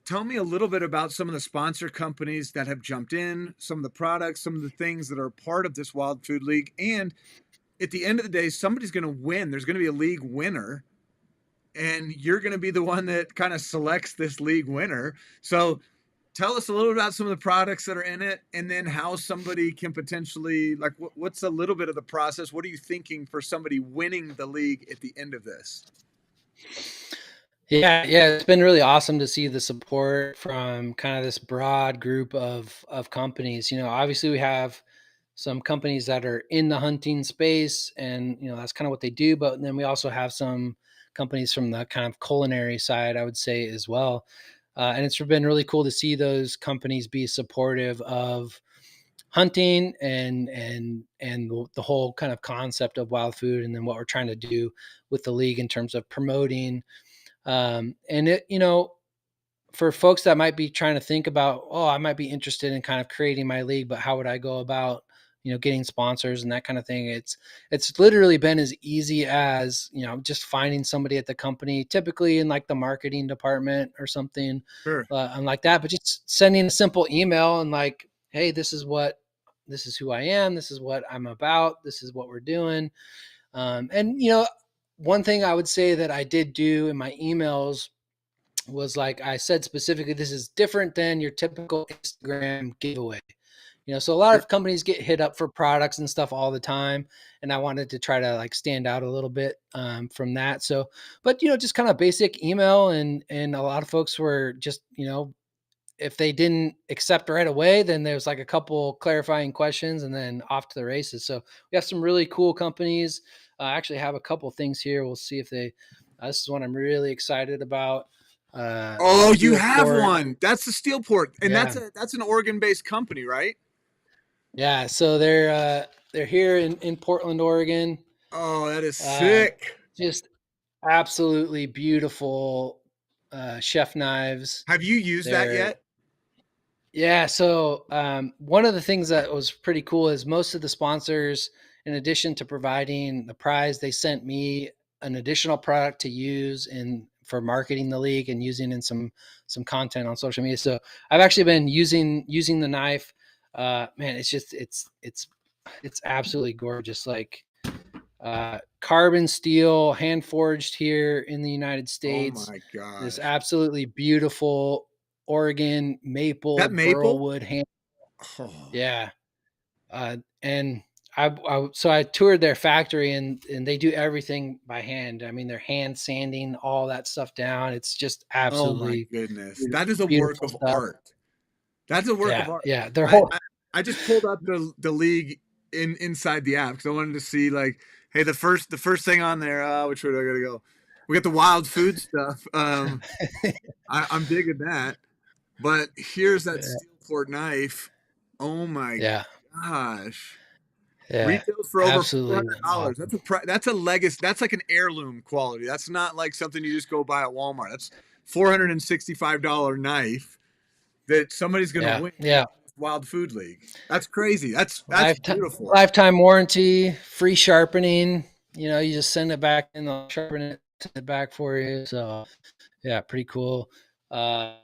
tell me a little bit about some of the sponsor companies that have jumped in, some of the products, some of the things that are part of this Wild Food League. And at the end of the day, somebody's going to win. There's going to be a league winner, and you're going to be the one that kind of selects this league winner. So tell us a little about some of the products that are in it, and then how somebody can potentially, like, what's a little bit of the process? What are you thinking for somebody winning the league at the end of this? Yeah, it's been really awesome to see the support from kind of this broad group of companies. Obviously we have some companies that are in the hunting space, and that's kind of what they do. But then we also have some companies from the kind of culinary side, I would say, as well. And it's been really cool to see those companies be supportive of hunting and the whole kind of concept of wild food, and then what we're trying to do with the league in terms of promoting. And it, for folks that might be trying to think about, oh, I might be interested in kind of creating my league, but how would I go about, getting sponsors and that kind of thing? It's literally been as easy as, just finding somebody at the company, typically in like the marketing department or something, Sure. like that, but just sending a simple email and like, hey, this is who I am. This is what I'm about. This is what we're doing. And one thing I would say that I did do in my emails was like I said specifically, this is different than your typical Instagram giveaway. So a lot Sure. of companies get hit up for products and stuff all the time, and I wanted to try to like stand out a little bit from that. So, but just kind of basic email, and a lot of folks were just if they didn't accept right away, then there's like a couple clarifying questions and then off to the races. So we have some really cool companies. I actually have a couple things here. We'll see if they, this is one I'm really excited about. Oh, you have Steelport. one. That's the Steelport, and Yeah. that's an Oregon-based company, right? Yeah. So they're here in Portland, Oregon. Oh, that is Uh, sick. just absolutely beautiful chef knives. Have you used that They're yet? Yeah, so one of the things that was pretty cool is most of the sponsors, in addition to providing the prize, they sent me an additional product to use in for marketing the league and using in some content on social media. So I've actually been using the knife. Man, it's absolutely gorgeous. Like carbon steel, hand forged here in the United Oh States. my This gosh. absolutely beautiful Oregon maple That maple? burlwood hand. Oh, Yeah, and so I toured their factory, and they do everything by hand. I mean, they're hand sanding all that stuff down. It's just oh my absolutely goodness. That is a work beautiful of stuff. art. That's a work of Yeah, art. yeah. Their I whole I, I just pulled up the league inside the app because I wanted to see like, hey, the first thing on there. Which way do I gotta go? We got the wild food stuff. I'm digging that. But here's that yeah, Steelport knife. Oh my yeah, gosh. yeah. Retails for over four Absolutely hundred dollars. awesome. That's a legacy. That's like an heirloom quality. That's not like something you just go buy at Walmart. That's $465 knife that somebody's going to Yeah, win yeah. Wild Food League. That's crazy. That's Lifetime beautiful. lifetime warranty, free sharpening. You know, you just send it back and they'll sharpen it, send it back for you. So yeah, pretty cool. Uh,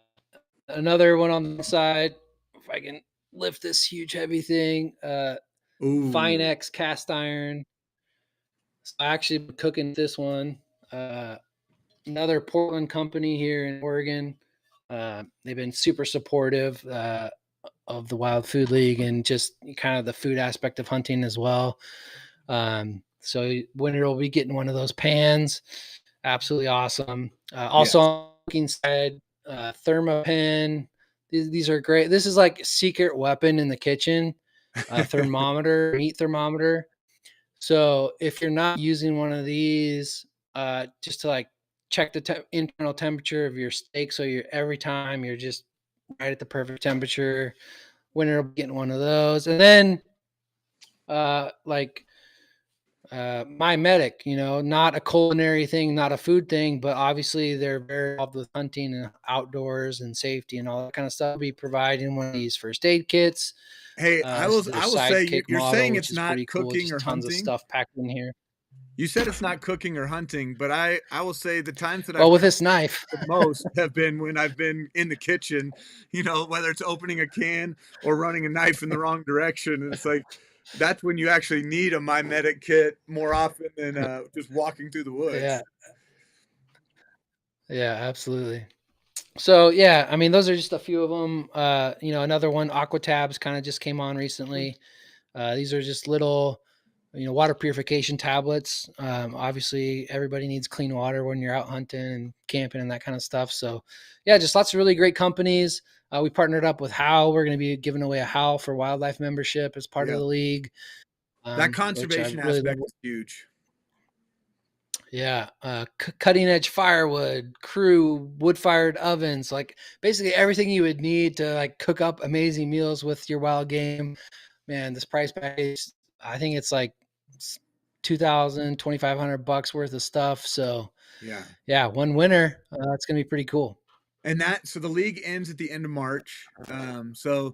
Another one on the side, if I can lift this huge heavy thing, Ooh. Finex cast iron. So I actually been cooking this one. Uh, Another Portland company here in Oregon. They've been super supportive of the Wild Food League and just kind of the food aspect of hunting as well. So winter will be getting one of those pans. Absolutely awesome. Also Yes. on the cooking side, thermopen. These are great. This is like a secret weapon in the kitchen. Thermometer, meat thermometer. So if you're not using one of these, just to like check the internal temperature of your steak, so you're every time you're just right at the perfect temperature. Winter will be getting one of those, and then like my medic, you know, not a culinary thing, not a food thing, but obviously they're very involved with hunting and outdoors and safety and all that kind of stuff. I'll be providing one of these first aid kits. Hey, This is their I will say sidekick you're model, saying which it's is not pretty cool. cooking Just or tons of hunting. stuff packed in here. You said it's not cooking or hunting, but I will say the times that I've Well, with cooked this knife. the most have been when I've been in the kitchen, you know, whether it's opening a can or running a knife in the wrong direction. And it's like that's when you actually need a My Medic kit more often than just walking through the Yeah, woods. yeah, absolutely. So yeah, I mean, those are just a few of them. You know, another one, Aqua Tabs, kind of just came on recently. These are just little, you know, water purification tablets. Obviously, everybody needs clean water when you're out hunting and camping and that kind of stuff. So, yeah, just lots of really great companies. We partnered up with Howl. We're going to be giving away a Howl for wildlife membership as part of Yeah. the league, That which I conservation really love. aspect is huge. Yeah, cutting edge firewood, crew, wood fired ovens, like basically everything you would need to like cook up amazing meals with your wild game. Man, this price package, I think it's like 2,000, $2,500 worth of stuff. So Yeah. yeah, one winner. It's gonna be pretty cool. And that so the league ends at the end of March. So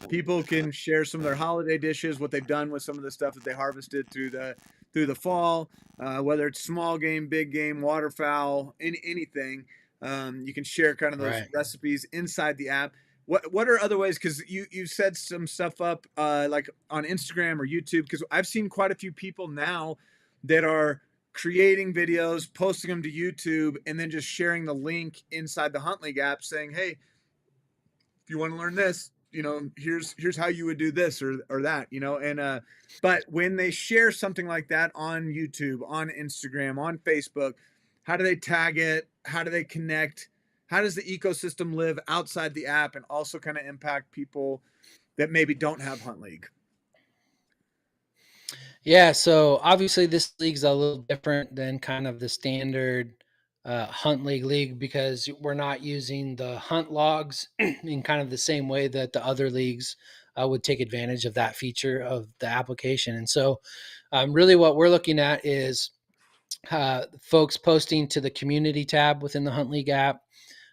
people can share some of their holiday dishes, what they've done with some of the stuff that they harvested through the fall, whether it's small game, big game, waterfowl, anything. You can share kind of those Right. recipes inside the app. What are other ways? Because you set some stuff up like on Instagram or YouTube. Because I've seen quite a few people now that are creating videos, posting them to YouTube, and then just sharing the link inside the HuntLeague app saying, hey, if you want to learn this, you know, here's how you would do this or that, you know. And but when they share something like that on YouTube, on Instagram, on Facebook, how do they tag it? How do they connect? How does the ecosystem live outside the app and also kind of impact people that maybe don't have HuntLeague? Yeah, so obviously this league's a little different than kind of the standard hunt league because we're not using the hunt logs in kind of the same way that the other leagues would take advantage of that feature of the application. And so, really, what we're looking at is folks posting to the community tab within the Hunt League app,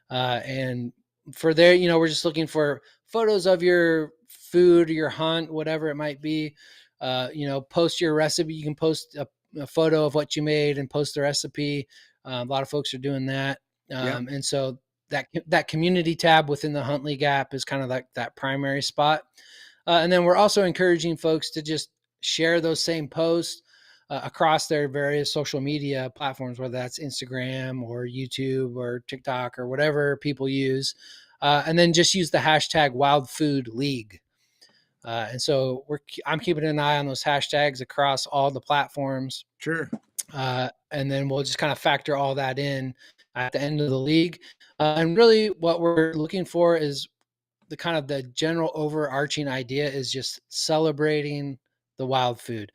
and for there, you know, we're just looking for photos of your food, your hunt, whatever it might be. You know, post your recipe. You can post a photo of what you made and post the recipe. A lot of folks are doing that, Yeah, and so that community tab within the Hunt League app is kind of like that primary spot. And then we're also encouraging folks to just share those same posts across their various social media platforms, whether that's Instagram or YouTube or TikTok or whatever people use. And then just use the hashtag Wild Food League. And so I'm keeping an eye on those hashtags across all the platforms. sure. And then we'll just kind of factor all that in at the end of the league. And really, what we're looking for is the kind of the general overarching idea is just celebrating the wild food,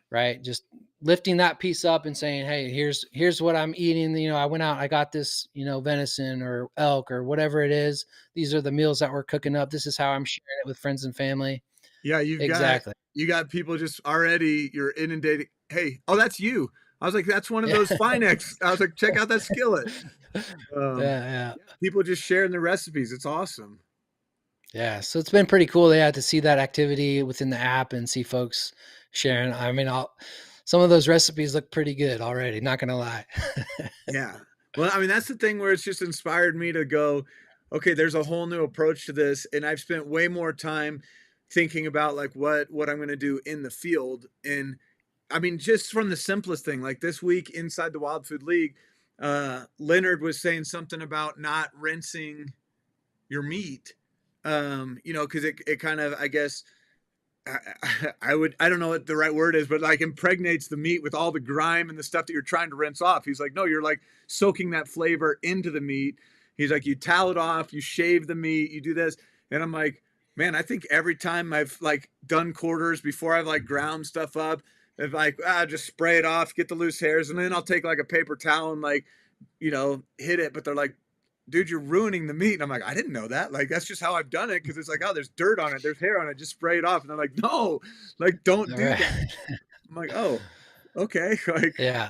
right? Just lifting that piece up and saying, hey, here's what I'm eating. You know, I went out, I got this, you know, venison or elk or whatever it is. These are the meals that we're cooking up. This is how I'm sharing it with friends and family. Yeah, Exactly. you got people just already you're inundating. Hey, oh, that's you. I was like, that's one of Yeah. those Finex. I was like, check out that skillet. Yeah, Um, yeah, yeah, people just sharing the recipes. It's awesome. Yeah, so it's been pretty cool, yeah, to see that activity within the app and see folks sharing. I mean, some of those recipes look pretty good already, not gonna lie. Yeah. Well, I mean, that's the thing where it's just inspired me to go, okay, there's a whole new approach to this. And I've spent way more time thinking about like what I'm gonna do in the field. And I mean, just from the simplest thing, like this week inside the Wild Food League, Leonard was saying something about not rinsing your meat. Because it kind of, I guess, I don't know what the right word is, but like impregnates the meat with all the grime and the stuff that you're trying to rinse off. He's like, no, you're like soaking that flavor into the meat. He's like, you towel it off, you shave the meat, you do this. And I'm like, man, I think every time I've like done quarters before I've like ground stuff up, it's like, just spray it off, get the loose hairs, and then I'll take like a paper towel and like, hit it. But they're like, dude, you're ruining the meat. And I'm like, I didn't know that. Like, that's just how I've done it. Cause it's like, oh, there's dirt on it. There's hair on it. Just spray it off. And I'm like, no, like, don't do Alright. that. I'm like, oh, okay. Like, Yeah.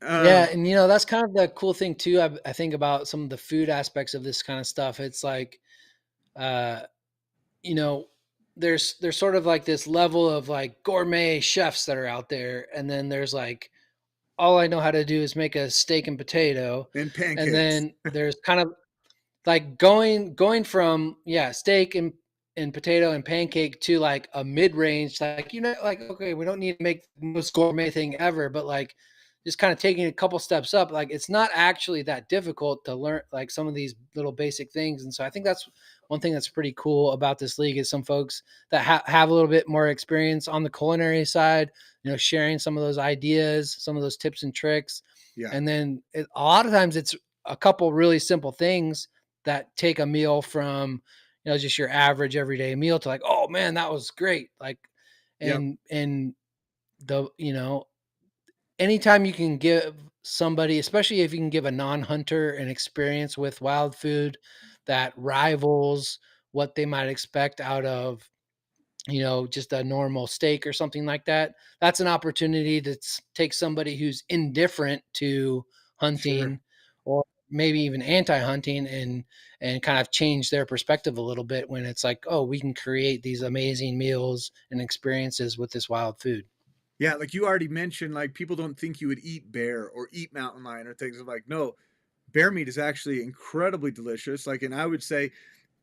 Yeah, um, and, that's kind of the cool thing too, I think about some of the food aspects of this kinda stuff. It's like, uh, you know, there's sort of like this level of, like, gourmet chefs that are out there, and then there's, like, all I know how to do is make a steak and potato, and and pancakes. then there's kind of like going from, yeah, steak and potato and pancake to like a mid-range, like, like, okay, we don't need to make the most gourmet thing ever, but like just kind of taking a couple steps up. Like it's not actually that difficult to learn like some of these little basic things. And so I think that's one thing that's pretty cool about this league is some folks that have a little bit more experience on the culinary side, sharing some of those ideas, some of those tips and tricks. Yeah. And then a lot of times it's a couple really simple things that take a meal from, just your average everyday meal to like, oh man, that was great. Like, Yep. and the, anytime you can give somebody, especially if you can give a non-hunter an experience with wild food that rivals what they might expect out of, just a normal steak or something like that, that's an opportunity to take somebody who's indifferent to Sure. hunting or maybe even anti-hunting and kind of change their perspective a little bit when it's like, oh, we can create these amazing meals and experiences with this wild food. Yeah. Like you already mentioned, like people don't think you would eat bear or eat mountain lion or things. I'm like, no, bear meat is actually incredibly delicious. Like, and I would say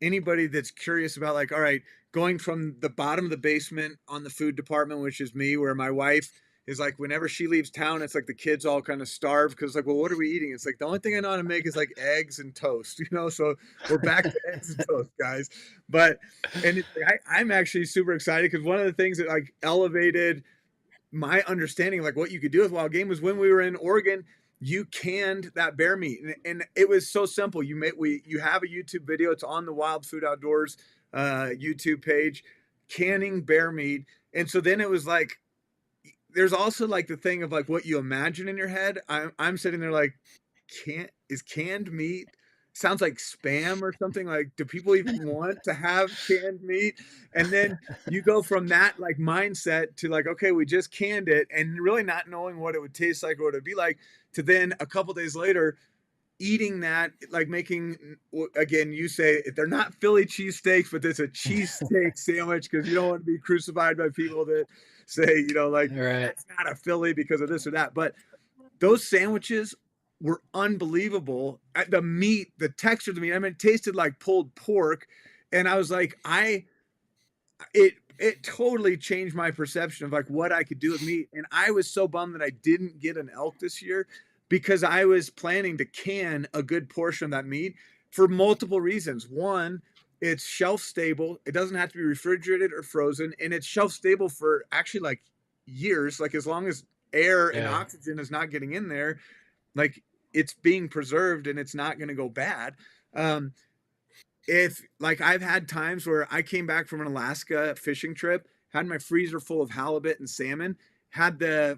anybody that's curious about like, all right, going from the bottom of the basement on the food department, which is me, where my wife is like, whenever she leaves town, it's like the kids all kind of starve because like, well, what are we eating? It's like the only thing I know how to make is like eggs and toast, So we're back to eggs and toast, guys. But and I'm actually super excited because one of the things that like elevated my understanding of like what you could do with wild game was when we were in Oregon, you canned that bear meat, and it was so simple. You have a YouTube video. It's on the Wild Food Outdoors YouTube page, canning bear meat, and so then it was like there's also like the thing of like what you imagine in your head. I'm sitting there like, can't is canned meat sounds like spam or something. Like, do people even want to have canned meat? And then you go from that like mindset to like, okay, we just canned it and really not knowing what it would taste like or what it'd be like, to then a couple days later eating that, like making, again, you say they're not Philly cheesesteaks, but it's a cheesesteak sandwich because you don't want to be crucified by people that say, like Right. that's not a Philly because of this or that. But those sandwiches were unbelievable. The meat, the texture of the meat, I mean, it tasted like pulled pork. And I was like, it totally changed my perception of like what I could do with meat. And I was so bummed that I didn't get an elk this year because I was planning to can a good portion of that meat for multiple reasons. One, it's shelf stable. It doesn't have to be refrigerated or frozen, and it's shelf stable for actually like years. Like as long as air and Yeah. oxygen is not getting in there, like it's being preserved and it's not going to go bad. Um, if like I've had times where I came back from an Alaska fishing trip, had my freezer full of halibut and salmon, had the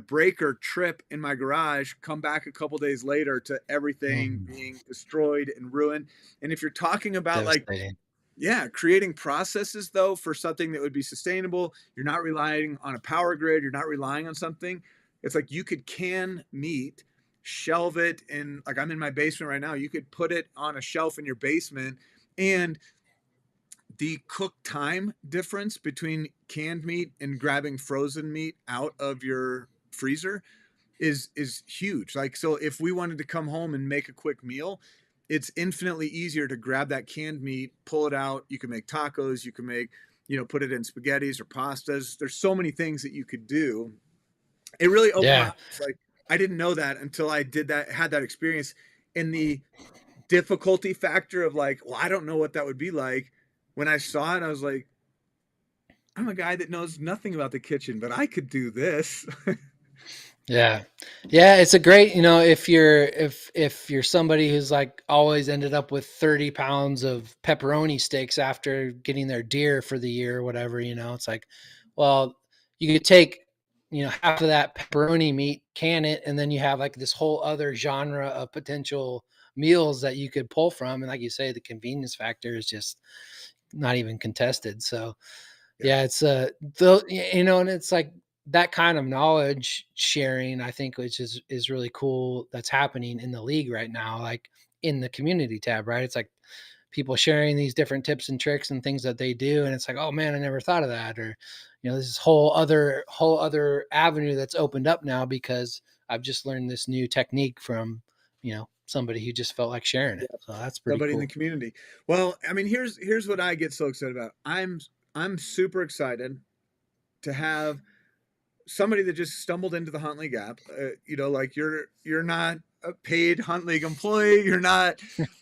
breaker trip in my garage, come back a couple days later to everything Mm, being destroyed and ruined. And if you're talking about like, devastating. yeah, creating processes though for something that would be sustainable, you're not relying on a power grid, you're not relying on something. It's like you could can meat, shelve it, and like I'm in my basement right now, you could put it on a shelf in your basement, and the cook time difference between canned meat and grabbing frozen meat out of your freezer is huge. Like, so if we wanted to come home and make a quick meal, it's infinitely easier to grab that canned meat, pull it out. You can make tacos, you can make, put it in spaghettis or pastas. There's so many things that you could do. It really opened my Yeah. eyes. Like, I didn't know that until I did that, had that experience. And the difficulty factor of like, well, I don't know what that would be like. When I saw it, I was like, I'm a guy that knows nothing about the kitchen, but I could do this. Yeah. Yeah, it's a great, if you're somebody who's like always ended up with 30 pounds of pepperoni steaks after getting their deer for the year or whatever, it's like, well, you could take, half of that pepperoni meat, can it, and then you have like this whole other genre of potential meals that you could pull from. And like you say, the convenience factor is just not even contested. So Yeah. yeah, it's and it's like that kind of knowledge sharing, I think, which is really cool that's happening in the league right now, like in the community tab, right? It's like people sharing these different tips and tricks and things that they do, and it's like, oh man, I never thought of that, or this whole other avenue that's opened up now because I've just learned this new technique from somebody who just felt like sharing Yeah. it. So that's pretty Somebody in the cool. community. Well, I mean, here's what I get so excited about. I'm super excited to have somebody that just stumbled into the Hunt League app. Like you're not a paid Hunt League employee. You're not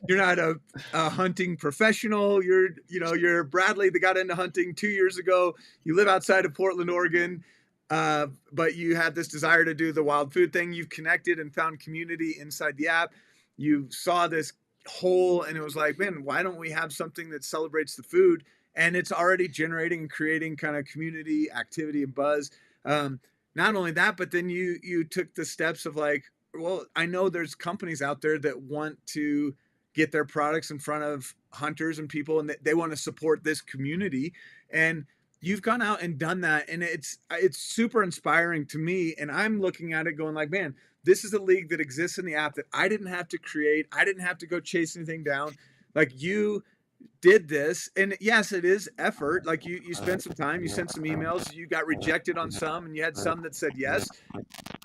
a hunting professional. You're Bradley that got into hunting 2 years ago. You live outside of Portland, Oregon. But you had this desire to do the wild food thing. You've connected and found community inside the app. You saw this hole and it was like, man, why don't we have something that celebrates the food? And it's already generating and creating kind of community activity and buzz. Um, Not only that, but then you took the steps of like, well, I know there's companies out there that want to get their products in front of hunters and people, and they want to support this community. And you've gone out and done that, and it's super inspiring to me. And I'm looking at it going like, man, this is a league that exists in the app that I didn't have to create. I didn't have to go chase anything down. Like you did this, and yes, it is effort. Like you spent some time, you sent some emails, you got rejected on some, and you had some that said yes.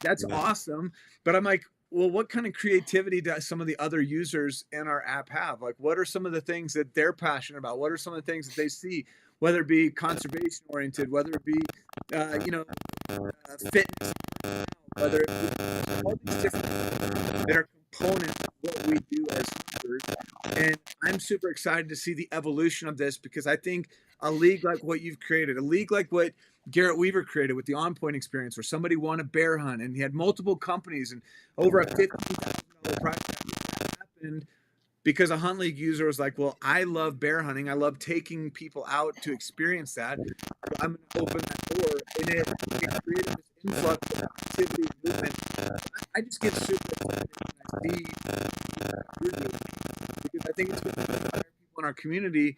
That's awesome. But I'm like, well, what kind of creativity do some of the other users in our app have? Like, what are some of the things that they're passionate about? What are some of the things that they see, whether it be conservation oriented, whether it be fitness, whether it be all these different things that are components of what we do as hunters. And I'm super excited to see the evolution of this, because I think a league like what you've created, a league like what Garrett Weaver created with the On Point experience, where somebody won a bear hunt and he had multiple companies and over a $15,000 prize happened because a Hunt League user was like, well, I love bear hunting. I love taking people out to experience that. So I'm going to open that door. And it created this influx of activity and movement. I just get super excited when I see what you're doing, because I think it's going to inspire people in our community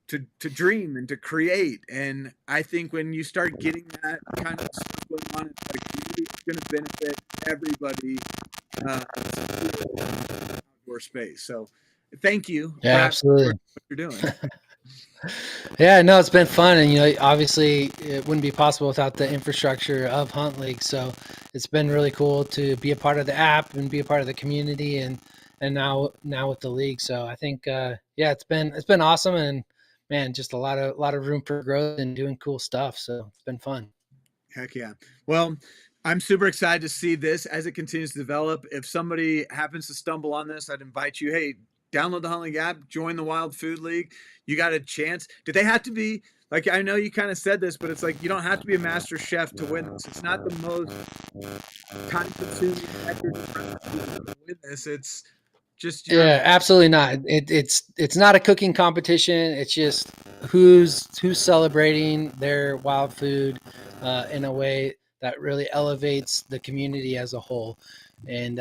to dream and to create. And I think when you start getting that kind of stuff going on in the community, it's going to benefit everybody outdoor space. So thank you, Yeah, Brad, for absolutely. what you're doing. Yeah, no, it's been fun, and obviously, it wouldn't be possible without the infrastructure of Hunt League. So it's been really cool to be a part of the app and be a part of the community, and now with the league. So I think, yeah, it's been awesome, and man, just a lot of room for growth and doing cool stuff. So it's been fun. Heck yeah. Well, I'm super excited to see this as it continues to develop. If somebody happens to stumble on this, I'd invite you, hey, download the HuntLeague app, join the Wild Food League. You got a chance. Do they have to be, like, I know you kind of said this, but it's like you don't have to be a master chef to win this. It's not the most time consuming effort to win this. It's just your, Yeah, absolutely not. It's not a cooking competition. It's just who's celebrating their wild food in a way that really elevates the community as a whole. And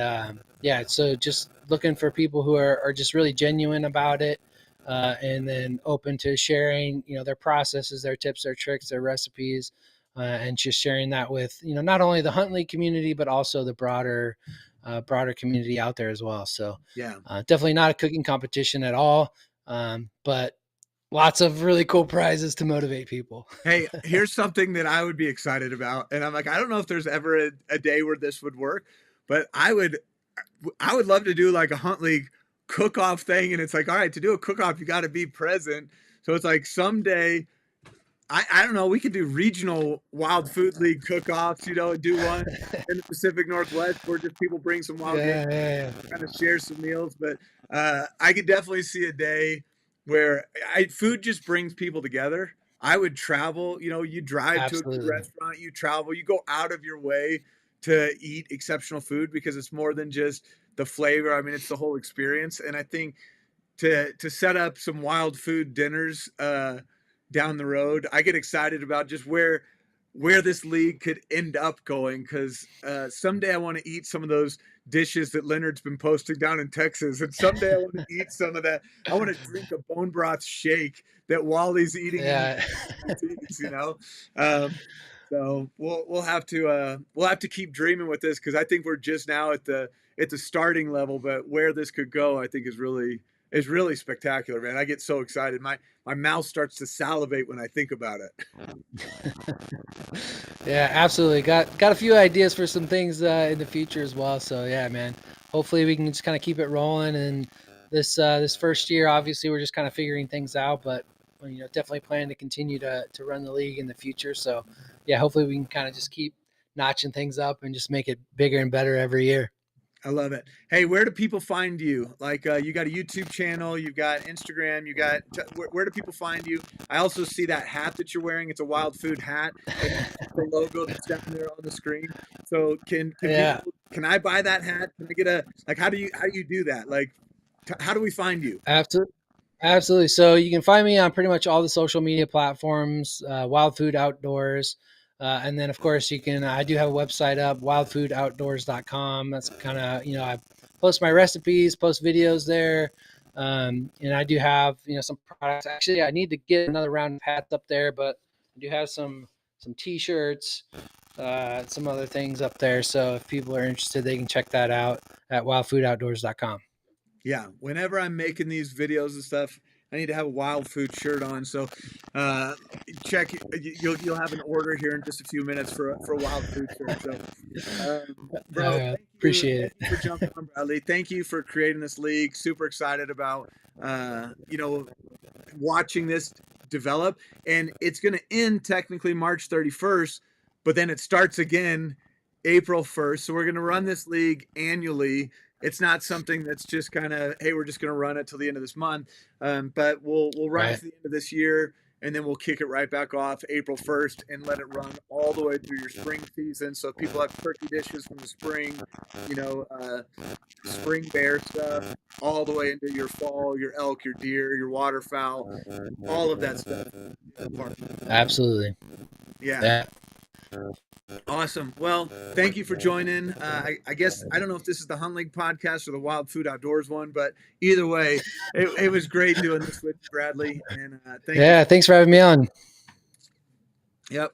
yeah, so just looking for people who are just really genuine about it, and then open to sharing, their processes, their tips, their tricks, their recipes, and just sharing that with not only the Huntley community but also the broader community out there as well. So yeah. definitely not a cooking competition at all. But Lots of really cool prizes to motivate people. Hey, here's something that I would be excited about, and I'm like, I don't know if there's ever a day where this would work, but I would love to do like a Hunt League cook-off thing, and it's like, all right, to do a cook-off, you got to be present. So it's like someday, I don't know, we could do regional Wild Food League cook-offs, and do one in the Pacific Northwest where just people bring some wild game, Yeah, yeah, kind of share some meals. But I could definitely see a day where food just brings people together. I would travel, you drive to a good absolutely. restaurant, you travel, you go out of your way to eat exceptional food because it's more than just the flavor. I mean, it's the whole experience. And I think to set up some wild food dinners down the road, I get excited about just where this league could end up going because someday I want to eat some of those dishes that Leonard's been posting down in Texas, and someday I want to eat some of that. I want to drink a bone broth shake that Wally's eating in Yeah. routines. So we'll have to keep dreaming with this because I think we're just now at the starting level, but where this could go, I think is really spectacular, man. I get so excited. My mouth starts to salivate when I think about it. Yeah, absolutely. Got a few ideas for some things in the future as well. So yeah, man. Hopefully we can just kind of keep it rolling. And this first year, obviously, we're just kind of figuring things out, but definitely plan to continue to run the league in the future. So yeah, hopefully we can kind of just keep notching things up and just make it bigger and better every year. I love it. Hey, where do people find you? Like, you got a YouTube channel, you've got Instagram, where do people find you? I also see that hat that you're wearing. It's a wild food hat, and the logo that's down there on the screen. So Yeah, can I buy that hat? Can I get like, how do you do that? Like, how do we find you? absolutely. Absolutely. So you can find me on pretty much all the social media platforms, Wild Food Outdoors. And then, of course, I do have a website up, wildfoodoutdoors.com. That's kind of, I post my recipes, post videos there. And I do have, some products. Actually, I need to get another round of hats up there, but I do have some t-shirts, some other things up there. So if people are interested, they can check that out at wildfoodoutdoors.com. Yeah, whenever I'm making these videos and stuff, I need to have a wild food shirt on. So, uh, check. You'll have an order here in just a few minutes for a wild food shirt. So, bro, Appreciate thank you for it. jumping on, Bradley. Thank you for creating this league. Super excited about watching this develop, and it's going to end technically March 31st, but then it starts again April 1st. So we're going to run this league annually. It's not something that's just kind of, hey, we're just going to run it till the end of this month. But we'll run it Right. to the end of this year, and then we'll kick it right back off April 1st and let it run all the way through your spring season. So people have turkey dishes from the spring, you know, uh, spring bear stuff, all the way into your fall, your elk, your deer, your waterfowl, all of that stuff. Absolutely. Yeah. Yeah. Awesome. Well, thank you for joining. I guess I don't know if this is the Hunt League podcast or the Wild Food Outdoors one, but either way, it was great doing this with you, Bradley. And thank you. Yeah. Thanks for having me on. Yep.